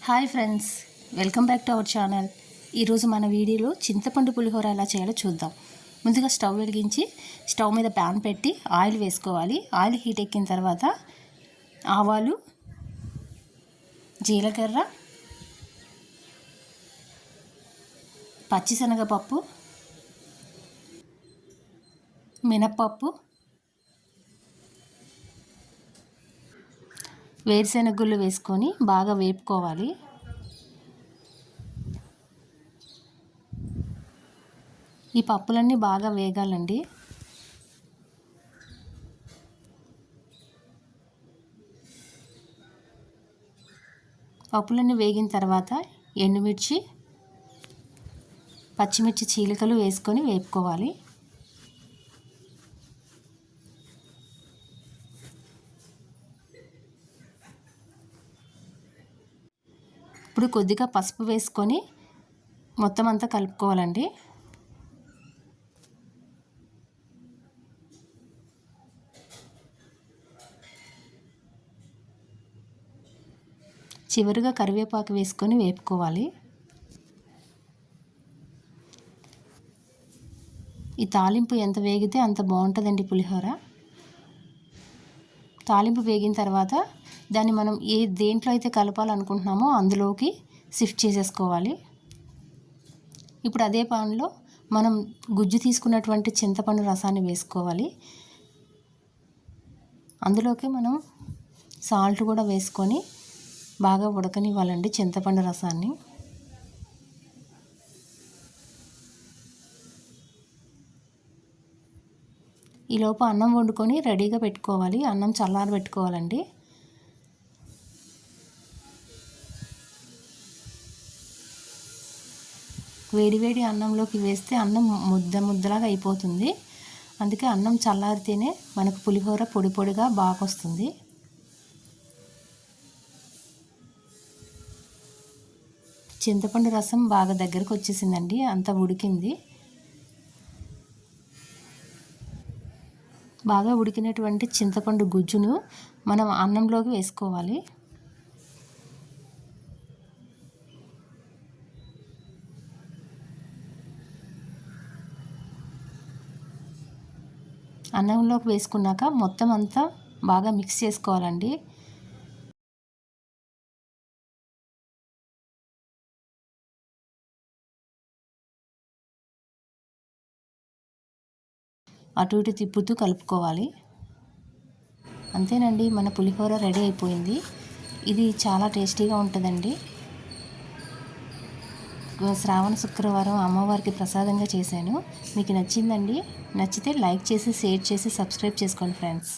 Hi friends, welcome back to our channel. ఈరోజు మన వీడియోలో చింతపండు పులిహోర ఎలా చేయాలో చూద్దాం. ముందుగా స్టవ్ వెలిగించి స్టవ్ మీద ప్యాన్ పెట్టి ఆయిల్ వేసుకోవాలి. ఆయిల్ హీట్ ఎక్కిన తర్వాత ఆవాలు, జీలకర్ర, పచ్చిశనగపప్పు, మినప్పప్పు, వేరుశెనగ గుళ్ళు వేసుకొని బాగా వేపుకోవాలి. ఈ పప్పులన్నీ బాగా వేగాలండి. పప్పులన్నీ వేగిన తర్వాత ఎండుమిర్చి, పచ్చిమిర్చి చీలికలు వేసుకొని వేపుకోవాలి. ఇప్పుడు కొద్దిగా పసుపు వేసుకొని మొత్తం అంతా కలుపుకోవాలండి. చివరిగా కరివేపాకు వేసుకొని వేపుకోవాలి. ఈ తాలింపు ఎంత వేగితే అంత బాగుంటుందండి పులిహోర. తాలింపు వేగిన తర్వాత దాన్ని మనం దేంట్లో అయితే కలపాలనుకుంటున్నామో అందులోకి షిఫ్ట్ చేసేసుకోవాలి. ఇప్పుడు అదే పాన్లో మనం గుజ్జు తీసుకున్నటువంటి చింతపండు రసాన్ని వేసుకోవాలి. అందులోకి మనం సాల్ట్ కూడా వేసుకొని బాగా ఉడకనివ్వాలండి చింతపండు రసాన్ని. ఈలోపు అన్నం వండుకొని రెడీగా పెట్టుకోవాలి. అన్నం చల్లారబెట్టుకోవాలండి. వేడివేడి అన్నంలోకి వేస్తే అన్నం ముద్దలాగా అయిపోతుంది. అందుకే అన్నం చల్లారితేనే మనకు పులిహోర పొడి పొడిగా బాగా వస్తుంది. చింతపండు రసం బాగా దగ్గరకు వచ్చేసిందండి, అంతా ఉడికింది. బాగా ఉడికినటువంటి చింతపండు గుజ్జును మనం అన్నంలోకి వేసుకోవాలి. అన్నంలోకి వేసుకున్నాక మొత్తం అంతా బాగా మిక్స్ చేసుకోవాలండి. అటు ఇటు తిప్పుతూ కలుపుకోవాలి. అంతేనండి, మన పులిహోర రెడీ అయిపోయింది. ఇది చాలా టేస్టీగా ఉంటుందండి. శ్రావణ శుక్రవారం అమ్మవారికి ప్రసాదంగా చేశాను. మీకు నచ్చిందండి? నచ్చితే లైక్ చేసి, షేర్ చేసి, సబ్స్క్రైబ్ చేసుకోండి ఫ్రెండ్స్.